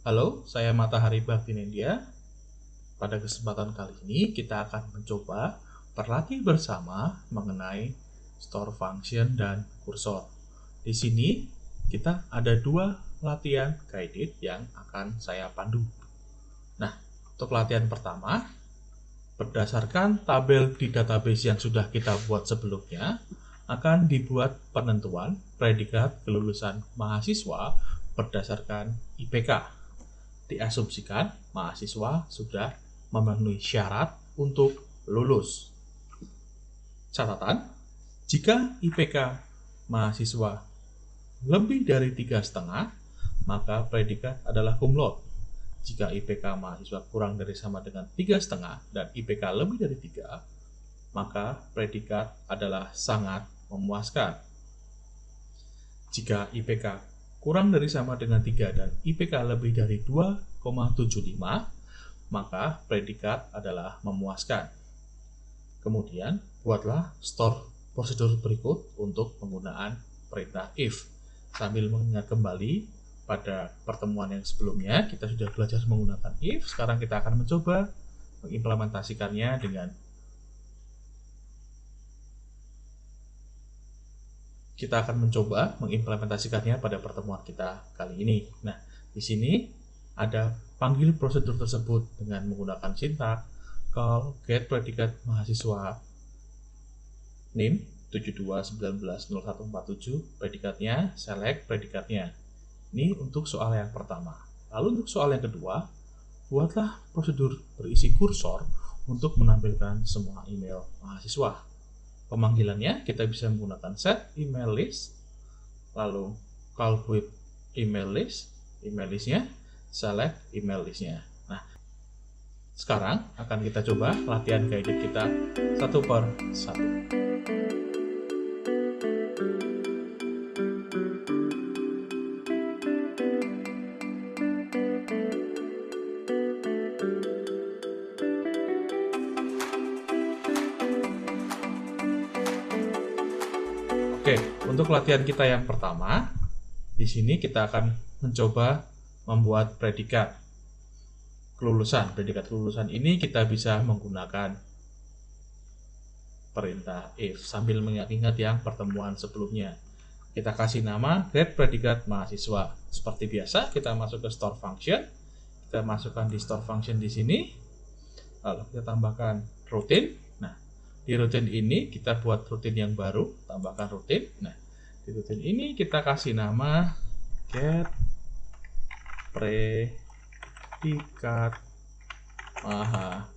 Halo, saya Matahari Bhaktinendya. Pada kesempatan kali ini kita akan mencoba berlatih bersama mengenai store function dan kursor. Di sini kita ada dua latihan guided yang akan saya pandu. Nah, untuk latihan pertama, berdasarkan tabel di database yang sudah kita buat sebelumnya, akan dibuat penentuan predikat kelulusan mahasiswa berdasarkan IPK. Diasumsikan mahasiswa sudah memenuhi syarat untuk lulus. Catatan, jika IPK mahasiswa lebih dari 3,5, maka predikat adalah cum laude. Jika IPK mahasiswa kurang dari sama dengan 3,5 dan IPK lebih dari 3, maka predikat adalah sangat memuaskan. Jika IPK kurang dari sama dengan 3 dan IPK lebih dari 2,75, maka predikat adalah memuaskan. Kemudian, buatlah store prosedur berikut untuk penggunaan perintah if. Sambil mengingat kembali pada pertemuan yang sebelumnya, kita sudah belajar menggunakan if. Sekarang kita akan mencoba mengimplementasikannya dengan pada pertemuan kita kali ini. Nah, di sini ada panggil prosedur tersebut dengan menggunakan sintak call get predikat mahasiswa name 72190147 predikatnya, select predikatnya. Ini untuk soal yang pertama. Lalu untuk soal yang kedua, buatlah prosedur berisi kursor untuk menampilkan semua email mahasiswa. Pemanggilannya kita bisa menggunakan set email list, lalu call with email listnya, select email listnya. Nah, sekarang akan kita coba latihan guided kita satu per satu. Oke, untuk latihan kita yang pertama, di sini kita akan mencoba membuat predikat kelulusan. Predikat kelulusan ini kita bisa menggunakan perintah if sambil mengingat-ingat yang pertemuan sebelumnya. Kita kasih nama get predikat mahasiswa. Seperti biasa, kita masuk ke store function. Kita masukkan di store function di sini. Lalu kita tambahkan rutin. Nah, di rutin ini kita buat rutin yang baru, tambahkan rutin. Nah, di rutin ini kita kasih nama get predikat mahasiswa.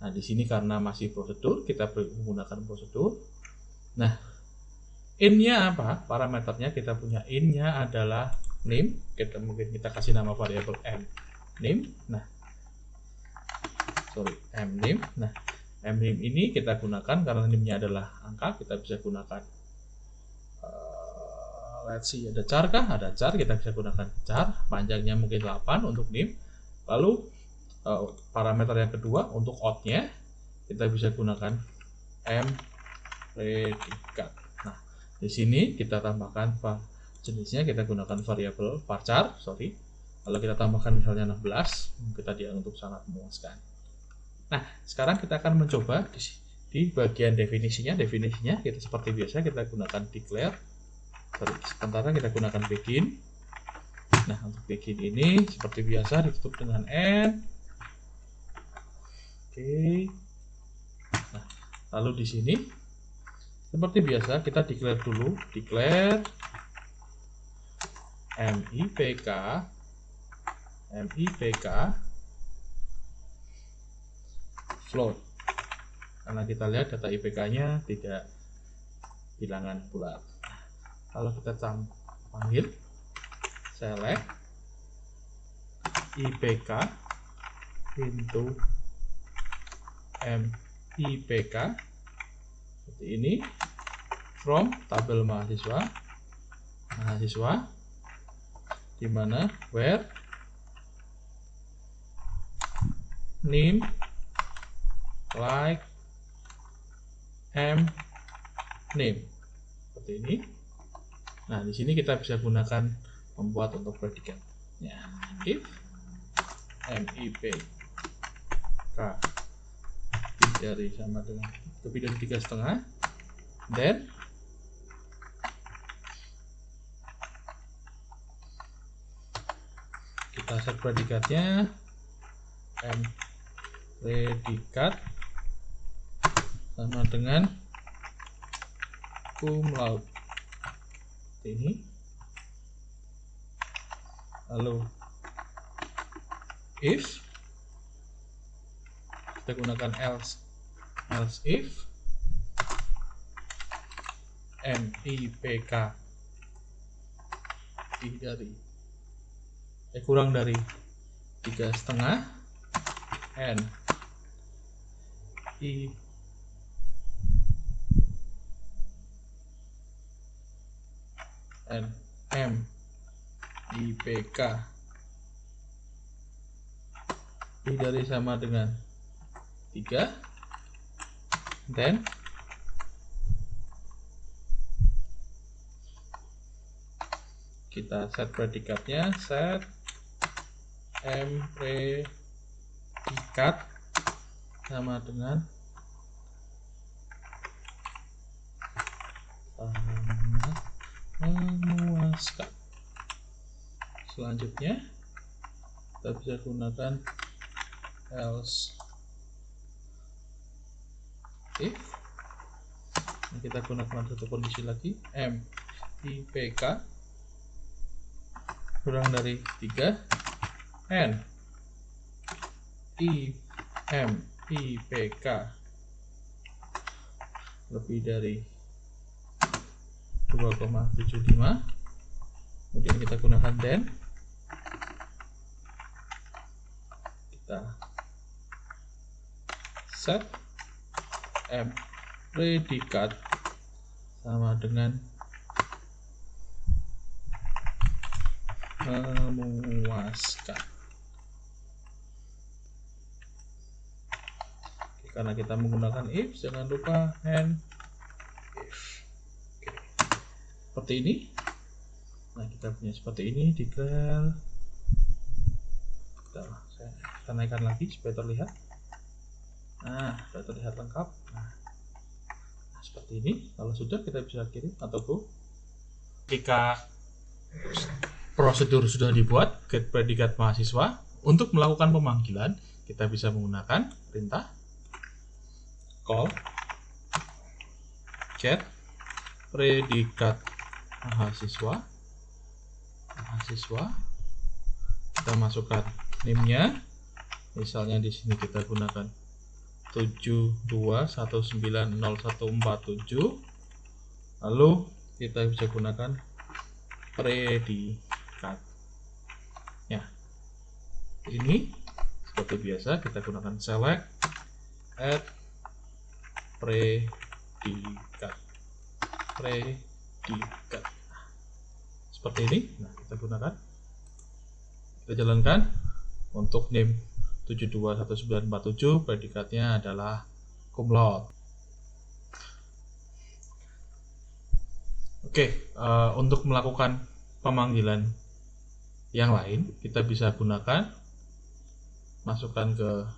Nah, di sini karena masih prosedur, kita menggunakan prosedur. Nah, in-nya apa? Parameternya kita punya in-nya adalah name. Mungkin kita kasih nama variabel m name. Nah, mname. Nah, mname ini kita gunakan karena name-nya adalah angka, kita bisa gunakan let's see, ada char kah? Ada char, kita bisa gunakan char, panjangnya mungkin 8 untuk name. Lalu parameter yang kedua untuk out-nya kita bisa gunakan m predikat. Nah, di sini kita tambahkan jenisnya, kita gunakan variabel varchar, Lalu kita tambahkan misalnya 16, kita dia untuk sangat memuaskan. Nah, sekarang kita akan mencoba di bagian definisinya. Definisinya kita seperti biasa kita gunakan declare. Sementara kita gunakan begin. Nah, untuk begin ini seperti biasa ditutup dengan n. Oke. Nah, lalu di sini seperti biasa kita declare dulu, declare mipk float, karena kita lihat data IPK-nya tidak bilangan bulat. Kalau kita panggil select IPK into mipk seperti ini from tabel mahasiswa di mana where name like name seperti ini. Nah, di sini kita bisa gunakan membuat untuk predikat. Ya, if MIPK dari sama dengan lebih dari 3,5, then kita set predikatnya M predikat sama dengan cum laude ini. Lalu if kita gunakan else if MIPK kurang dari 3,5 and MIPK lebih dari sama dengan 3, then kita set predikatnya set M predikat sama dengan sangat memuaskan. Selanjutnya kita bisa gunakan else if. Nah, kita gunakan satu kondisi lagi, MIPK kurang dari 3 and MIPK lebih dari 2,75. Kemudian kita gunakan then, kita set M predikat sama dengan memuaskan. Karena kita menggunakan if, jangan lupa and if. Seperti ini. Nah, kita punya seperti ini, declare. Kita naikkan lagi supaya terlihat. Nah, sudah terlihat lengkap. Nah, seperti ini. Kalau sudah, kita bisa kirim atau go. Jika prosedur sudah dibuat, get predikat mahasiswa, untuk melakukan pemanggilan, kita bisa menggunakan perintah call get predikat mahasiswa. Kita masukkan name-nya, misalnya di sini kita gunakan 72190147. Lalu kita bisa gunakan predikat. Ya, ini seperti biasa kita gunakan select add predikat. Seperti ini. Nah, kita gunakan, kita jalankan. Untuk name 721947, predikatnya adalah cum laude. Oke, untuk melakukan pemanggilan yang lain, kita bisa gunakan masukkan ke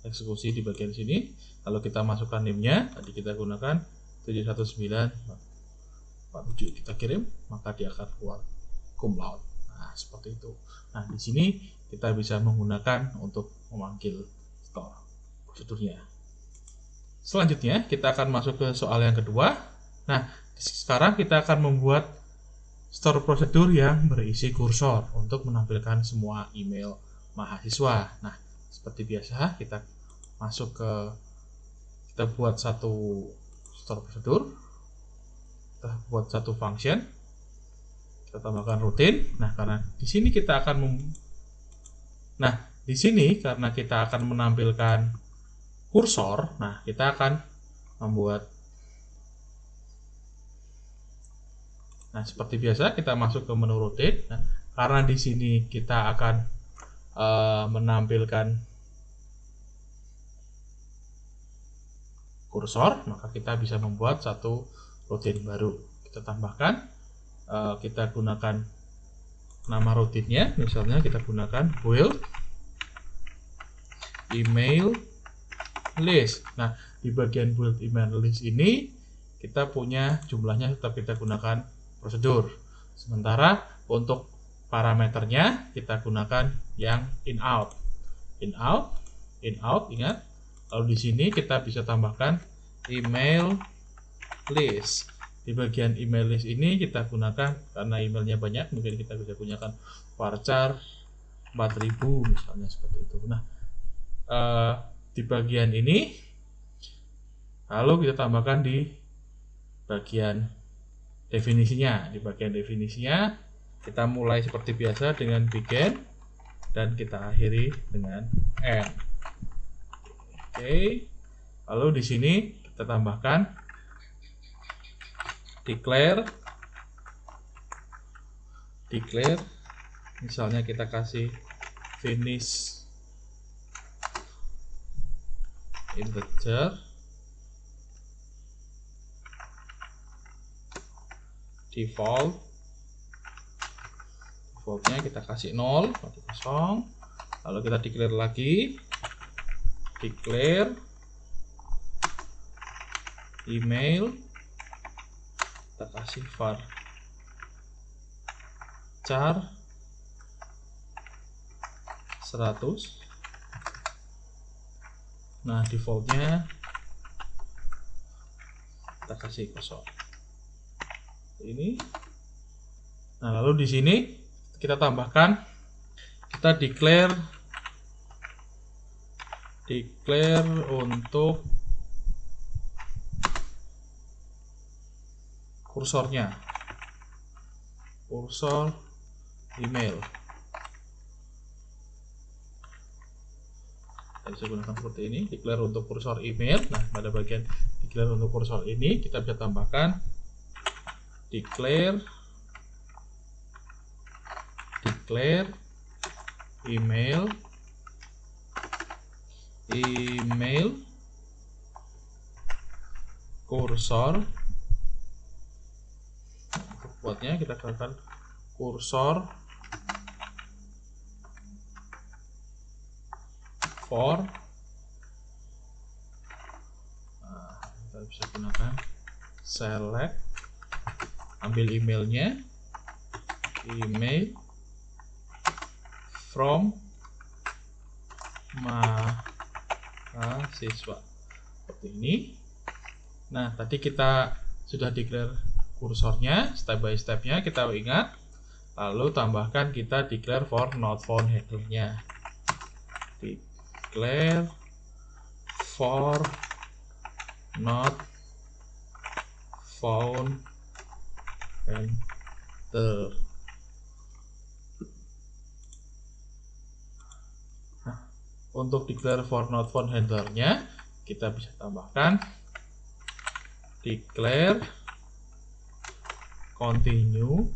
eksekusi di bagian sini. Lalu kita masukkan name-nya, tadi kita gunakan 71947, kita kirim, maka dia akan keluar cum laude. Nah, seperti itu. Nah, di sini kita bisa menggunakan untuk memanggil store prosedurnya. Selanjutnya kita akan masuk ke soal yang kedua. Nah, sekarang kita akan membuat store prosedur yang berisi kursor untuk menampilkan semua email mahasiswa. Nah, seperti biasa kita masuk ke, kita buat satu store prosedur, kita buat satu function, kita tambahkan rutin. Nah, karena di sini kita akan karena kita akan menampilkan kursor, nah kita akan membuat, nah seperti biasa kita masuk ke menu rutin. Nah, karena di sini kita akan menampilkan kursor, maka kita bisa membuat satu rutin baru. Kita tambahkan, kita gunakan nama rutinnya, misalnya kita gunakan build email list. Nah, di bagian build email list ini kita punya jumlahnya tetap kita gunakan prosedur. Sementara untuk parameternya kita gunakan yang in out. In out, ingat. Lalu di sini kita bisa tambahkan email list. Di bagian email list ini kita gunakan, karena emailnya banyak, mungkin kita bisa gunakan varchar 4000 misalnya, seperti itu. Nah, di bagian ini lalu kita tambahkan di bagian definisinya. Di bagian definisinya kita mulai seperti biasa dengan begin dan kita akhiri dengan end. Oke. Lalu di sini kita tambahkan declare, misalnya kita kasih finish integer, defaultnya kita kasih 0 atau kosong. Lalu kita declare lagi, declare email, kita kasih varchar 100. Nah, defaultnya kita kasih kosong. Ini. Nah, lalu di sini kita tambahkan, kita declare untuk kursornya, kursor email. Kita bisa gunakan seperti ini, declare untuk kursor email. Nah, pada bagian declare untuk kursor ini kita bisa tambahkan declare email kursor. Untuk buatnya kita katakan kursor for. Nah, kita bisa gunakan select, ambil emailnya, email from mahasiswa, seperti ini. Nah, tadi kita sudah declare kursornya, step by stepnya kita ingat. Lalu tambahkan kita declare for not found handlernya, declare for not found handler. Nah, untuk declare for not found handlernya kita bisa tambahkan declare continue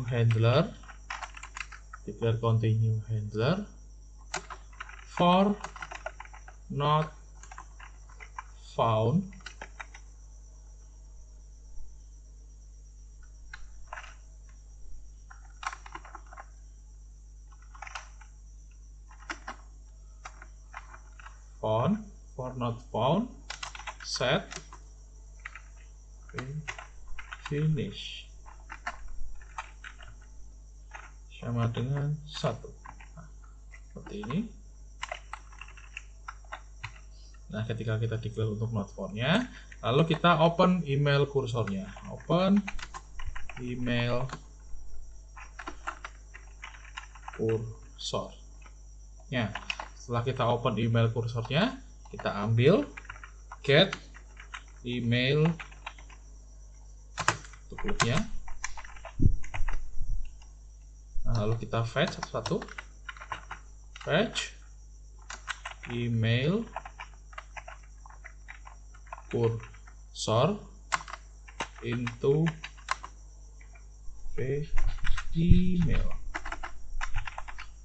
handler, declare continue handler for not found for not found set finish sama dengan 1. Nah, seperti ini. Nah, ketika kita declare untuk not found-nya, lalu kita open email kursornya, open email kursornya. Setelah kita open email kursornya, kita ambil get email untuk loopnya. Nah, lalu kita fetch satu-satu, fetch email kursor into email.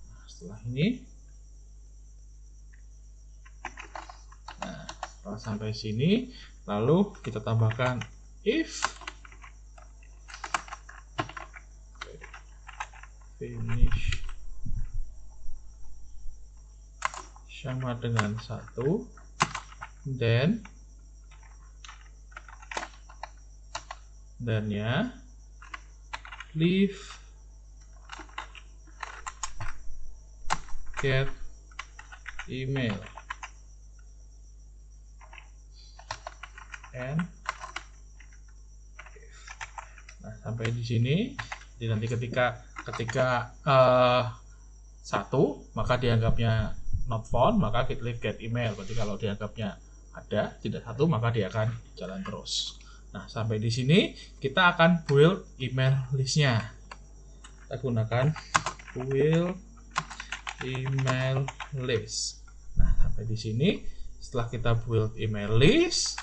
Nah, setelah ini, nah, setelah sampai sini, lalu kita tambahkan if finish sama dengan 1, then ya leave get email and if. Nah, sampai di sini. Jadi nanti ketika 1 maka dianggapnya not found, maka kita leave get email. Berarti kalau dianggapnya ada, tidak 1, maka dia akan jalan terus. Nah, sampai di sini kita akan build email listnya. Kita gunakan build email list. Nah, sampai di sini setelah kita build email list,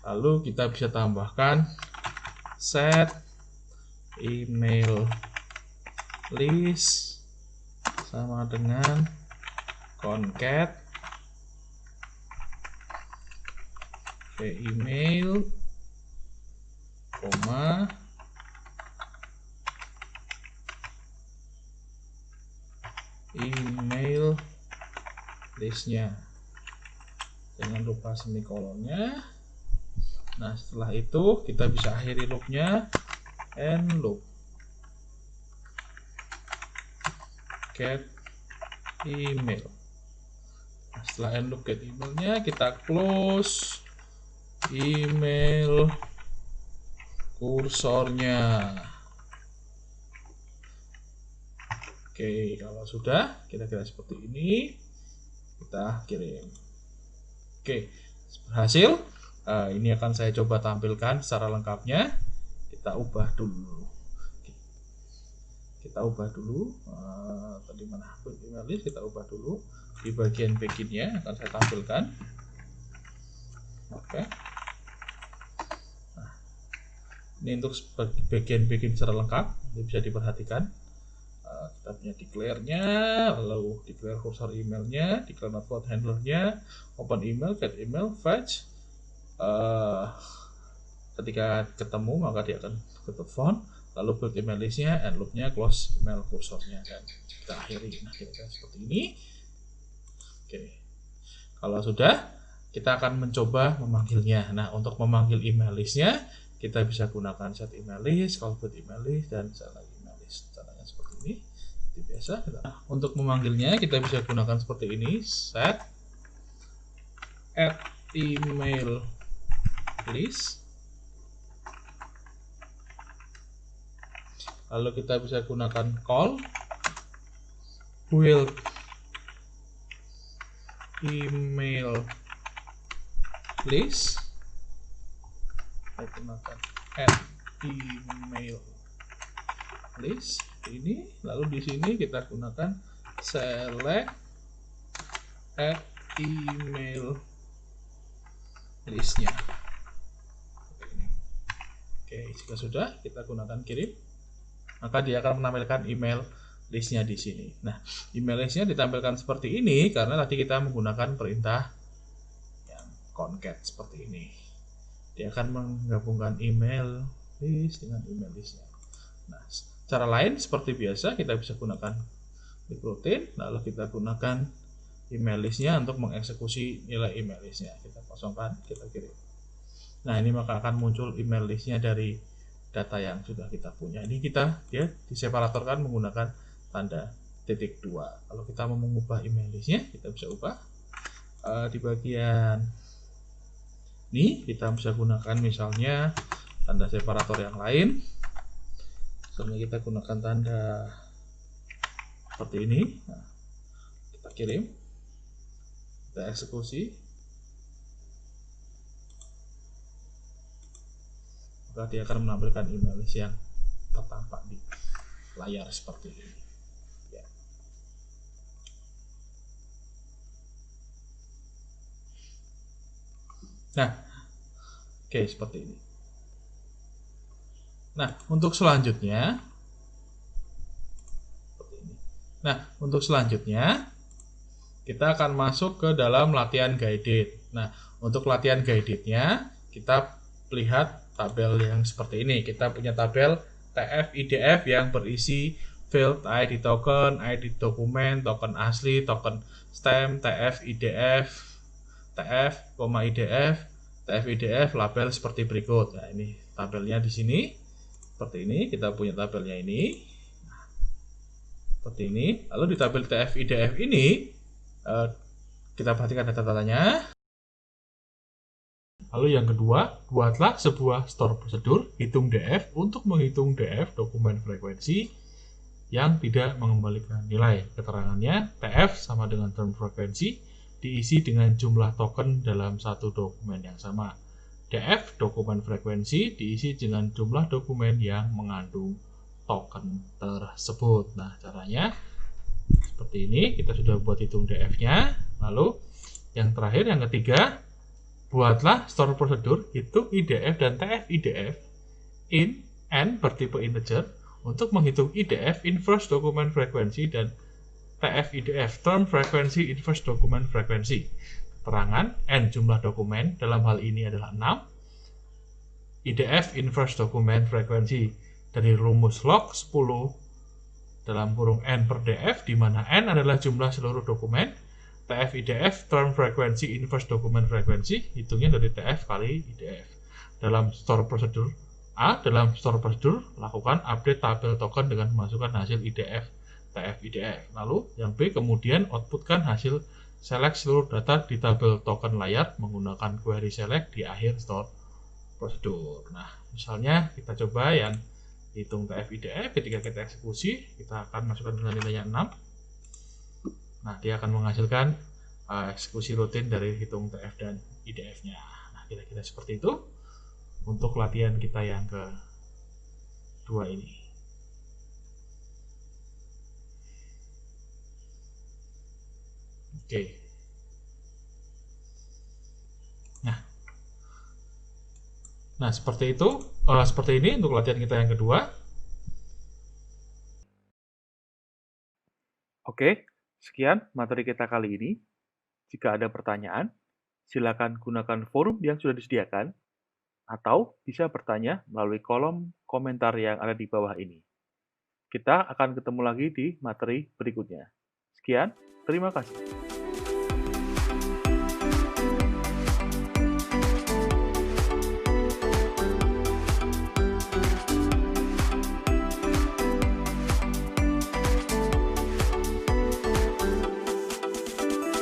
lalu kita bisa tambahkan set email list sama dengan concat email, email listnya. Jangan lupa semikolonnya. Nah, setelah itu kita bisa akhiri loopnya, and loop get email. Nah, setelah end loop get emailnya, kita close email kursornya. Oke, kalau sudah kira-kira seperti ini, kita kirim. Oke, berhasil. Ini akan saya coba tampilkan secara lengkapnya. Kita ubah dulu. Tadi mana email list, kita ubah dulu di bagian begini akan saya tampilkan. Oke. Nah, ini untuk bagian secara lengkap, ini bisa diperhatikan. Kita punya declare-nya, lalu declare cursor emailnya, declare not found handler-nya, open email, get email, fetch. Ketika ketemu maka dia akan ketuk found, lalu build email listnya, and loop-nya, close email kursornya, dan kita akhiri. Nah, kira-kira seperti ini. Oke, kalau sudah, kita akan mencoba memanggilnya. Nah, untuk memanggil email listnya, kita bisa gunakan set email list, call build email list, dan select email list. Caranya seperti ini, seperti biasa. Nah, untuk memanggilnya kita bisa gunakan seperti ini, set add email list. Lalu kita bisa gunakan call build email list. Kita gunakan add email list ini. Lalu di sini kita gunakan select add email listnya. Oke, jika sudah, kita gunakan kirim, maka dia akan menampilkan email listnya di sini. Nah, email listnya ditampilkan seperti ini karena tadi kita menggunakan perintah yang concat seperti ini. Dia akan menggabungkan email list dengan email listnya. Nah, cara lain seperti biasa kita bisa gunakan routine, lalu kita gunakan email listnya untuk mengeksekusi nilai email listnya. Kita kosongkan, kita kirim. Nah, ini maka akan muncul email listnya dari data yang sudah kita punya. Ini dia diseparatorkan menggunakan tanda titik 2. Kalau kita mau mengubah email listnya, kita bisa ubah di bagian ini. Kita bisa gunakan misalnya tanda separator yang lain. Misalnya kita gunakan tanda seperti ini. Nah, kita kirim, kita eksekusi. Maka dia akan menampilkan email list yang tertampak di layar seperti ini. Ya. Nah, oke, seperti ini. Nah, untuk selanjutnya, kita akan masuk ke dalam latihan guided. Nah, untuk latihan guidednya, kita lihat tabel yang seperti ini. Kita punya tabel TF IDF yang berisi field ID token, ID dokumen, token asli, token stem, TF, IDF, TF, IDF, TF, IDF, label seperti berikut. Nah, ini tabelnya di sini. Seperti ini, kita punya tabelnya ini. Seperti ini. Lalu di tabel TF, IDF ini, kita perhatikan data-datanya. Lalu yang kedua, buatlah sebuah store prosedur hitung DF untuk menghitung DF dokumen frekuensi yang tidak mengembalikan nilai. Keterangannya, TF sama dengan term frekuensi diisi dengan jumlah token dalam satu dokumen yang sama. DF dokumen frekuensi diisi dengan jumlah dokumen yang mengandung token tersebut. Nah, caranya seperti ini. Kita sudah buat hitung DF-nya. Lalu yang terakhir, yang ketiga, buatlah store prosedur hitung IDF dan TF IDF in n bertipe integer untuk menghitung IDF inverse dokumen frekuensi dan TF IDF term frekuensi inverse dokumen frekuensi. Keterangan n jumlah dokumen dalam hal ini adalah 6. IDF inverse dokumen frekuensi dari rumus log 10 dalam kurung n per df, di mana n adalah jumlah seluruh dokumen. TF IDF term frekuensi inverse dokumen frekuensi, hitungnya dari TF kali IDF. Dalam store prosedur A, dalam store prosedur lakukan update tabel token dengan memasukkan hasil IDF TF IDF. Lalu yang B, kemudian outputkan hasil select seluruh data di tabel token layar menggunakan query select di akhir store prosedur. Nah, misalnya kita coba yang hitung TF IDF, ketika kita eksekusi, kita akan masukkan dengan nilainya 6. Nah, dia akan menghasilkan eksekusi rutin dari hitung TF dan IDF-nya. Nah, kira-kira seperti itu untuk latihan kita yang kedua ini. Oke. Nah, seperti itu, seperti ini untuk latihan kita yang kedua. Oke, sekian materi kita kali ini. Jika ada pertanyaan, silakan gunakan forum yang sudah disediakan, atau bisa bertanya melalui kolom komentar yang ada di bawah ini. Kita akan ketemu lagi di materi berikutnya. Sekian, terima kasih.